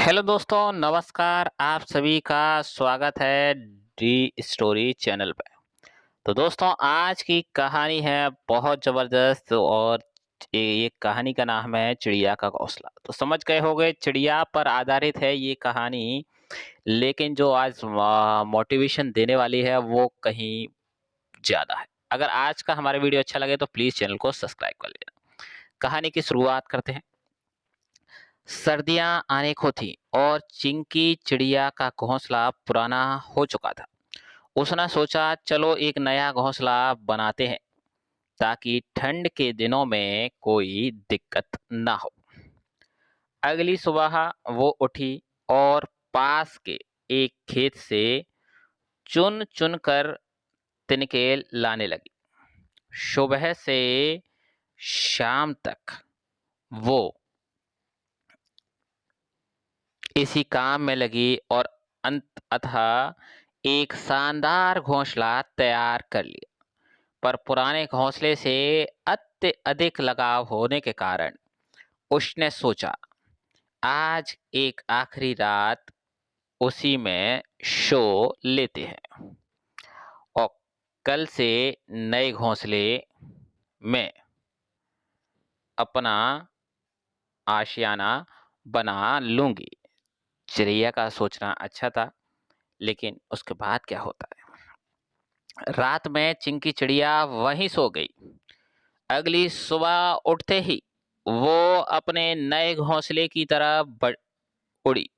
Hello दोस्तों, नमस्कार। आप सभी का स्वागत है डी स्टोरी चैनल पे। तो दोस्तों, आज की कहानी है बहुत ज़बरदस्त और ये कहानी का नाम है चिड़िया का घोंसला। तो समझ गए होंगे चिड़िया पर आधारित है ये कहानी, लेकिन जो आज मोटिवेशन देने वाली है वो कहीं ज़्यादा है। अगर आज का हमारा वीडियो अच्छा लगे तो प्लीज़ चैनल को सब्सक्राइब कर लेना। कहानी की शुरुआत करते हैं। सर्दियां आने को थी और चिंकी चिड़िया का घोंसला पुराना हो चुका था। उसने सोचा चलो एक नया घोंसला बनाते हैं ताकि ठंड के दिनों में कोई दिक्कत ना हो। अगली सुबह वो उठी और पास के एक खेत से चुन चुन कर तिनके लाने लगी। सुबह से शाम तक वो इसी काम में लगी और अंततः एक शानदार घोंसला तैयार कर लिया। पर पुराने घोंसले से अत्यधिक लगाव होने के कारण उसने सोचा आज एक आखिरी रात उसी में सो लेते हैं और कल से नए घोंसले में अपना आशियाना बना लूंगी। चिड़िया का सोचना अच्छा था, लेकिन उसके बाद क्या होता है। रात में चिंकी चिड़िया वहीं सो गई। अगली सुबह उठते ही वो अपने नए घोंसले की तरफ उड़ी।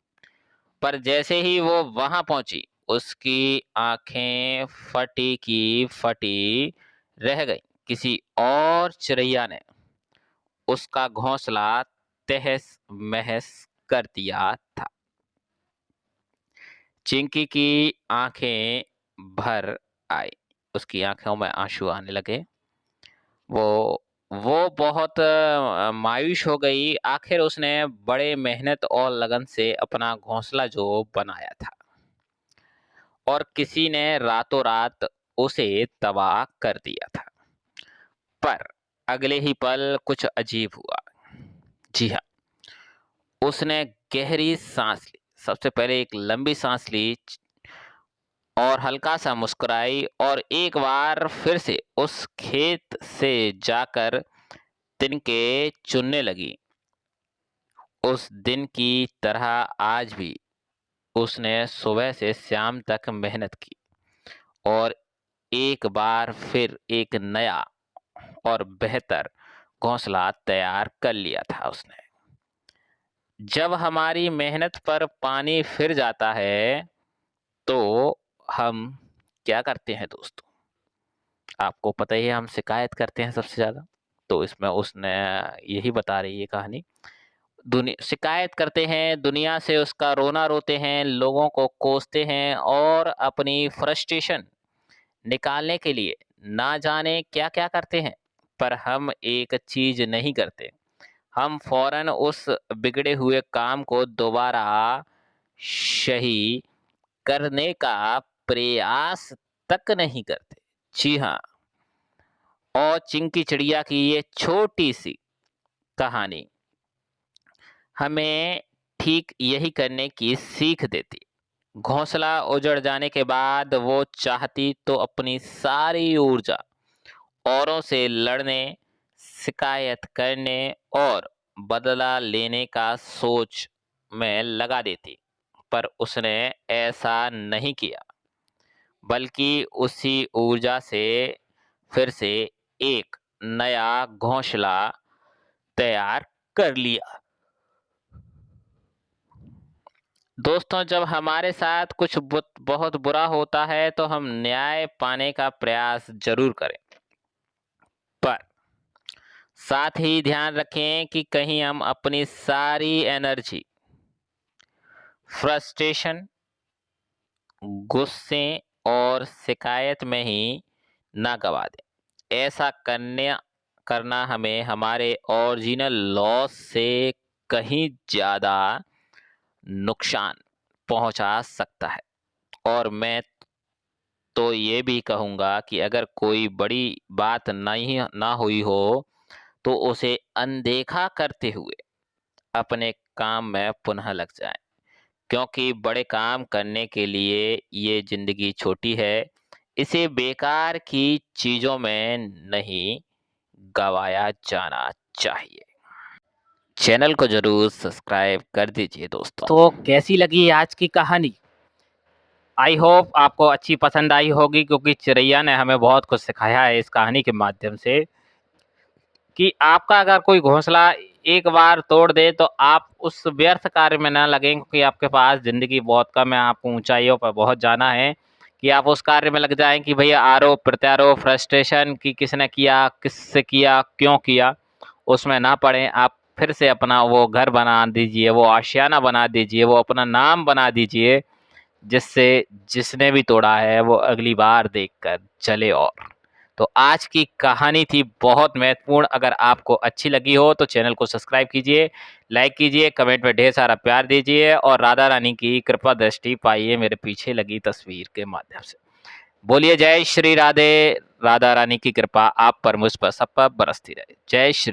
पर जैसे ही वो वहां पहुंची उसकी आंखें फटी की फटी रह गई। किसी और चिड़िया ने उसका घोंसला तहस महस कर दिया था। चिंकी की आंखें भर आई। उसकी आंखों में आंसू आने लगे। वो वो बहुत मायूस हो गई। आखिर उसने बड़े मेहनत और लगन से अपना घोंसला जो बनाया था और किसी ने रातों रात उसे तबाह कर दिया था। पर अगले ही पल कुछ अजीब हुआ। जी हाँ, उसने गहरी सांस ली। सबसे पहले एक लंबी सांस ली और हल्का सा मुस्कुराई और एक बार फिर से उस खेत से जाकर तिनके चुनने लगी। उस दिन की तरह आज भी उसने सुबह से शाम तक मेहनत की और एक बार फिर एक नया और बेहतर घोंसला तैयार कर लिया था उसने। जब हमारी मेहनत पर पानी फिर जाता है तो हम क्या करते हैं दोस्तों? आपको पता ही है, हम शिकायत करते हैं सबसे ज़्यादा। तो इसमें उसने यही बता रही है कहानी। शिकायत करते हैं, दुनिया से उसका रोना रोते हैं, लोगों को कोसते हैं और अपनी फ्रस्ट्रेशन निकालने के लिए ना जाने क्या-क्या करते हैं। पर हम एक चीज़ नहीं करते, हम फ़ौरन उस बिगड़े हुए काम को दोबारा सही करने का प्रयास तक नहीं करते। जी हाँ, और चिंकी चिड़िया की ये छोटी-सी कहानी हमें ठीक यही करने की सीख देती। घोंसला उजड़ जाने के बाद वो चाहती तो अपनी सारी ऊर्जा औरों से लड़ने, शिकायत करने और बदला लेने का सोच में लगा देती। पर उसने ऐसा नहीं किया, बल्कि उसी ऊर्जा से फिर से एक नया घोंसला तैयार कर लिया। दोस्तों, जब हमारे साथ कुछ बहुत बुरा होता है तो हम न्याय पाने का प्रयास जरूर करें, पर साथ ही ध्यान रखें कि कहीं हम अपनी सारी एनर्जी फ्रस्ट्रेशन, गुस्से और शिकायत में ही ना गवा दें। ऐसा करना हमें हमारे ओरिजिनल लॉस से कहीं ज़्यादा नुकसान पहुंचा सकता है। और मैं तो ये भी कहूँगा कि अगर कोई बड़ी बात नहीं ना हुई हो तो उसे अनदेखा करते हुए अपने काम में पुनः लग जाएं। क्योंकि बड़े काम करने के लिए ये ज़िंदगी छोटी है, इसे बेकार की चीज़ों में नहीं गँवाया जाना चाहिए। चैनल को ज़रूर सब्सक्राइब कर दीजिए दोस्तों। तो कैसी लगी आज की कहानी? आई होप आपको अच्छी पसंद आई होगी, क्योंकि चिरैया ने हमें बहुत कुछ सिखाया है इस कहानी के माध्यम से कि आपका अगर कोई घोंसला एक बार तोड़ दे तो आप उस व्यर्थ कार्य में ना लगें, क्योंकि आपके पास ज़िंदगी बहुत कम है, आपको ऊँचाइयों पर बहुत जाना है कि आप उस कार्य में लग जाएँ कि भैया आरोप-प्रत्यारोप, फ्रस्ट्रेशन कि किसने किया, किससे किया, क्यों किया, उसमें ना पड़ें। आप फिर से अपना वो घर बना दीजिए, वो आशियाना बना दीजिए, वो अपना नाम बना दीजिए, जिससे जिसने भी तोड़ा है वो अगली बार देखकर चले। और तो आज की कहानी थी बहुत महत्वपूर्ण। अगर आपको अच्छी लगी हो तो चैनल को सब्सक्राइब कीजिए, लाइक कीजिए, कमेंट में ढेर सारा प्यार दीजिए और राधा रानी की कृपा दृष्टि पाइए मेरे पीछे लगी तस्वीर के माध्यम से। बोलिए जय श्री राधे। राधा रानी की कृपा आप पर, मुझ पर, सब पर बरसती रहे। जय श्री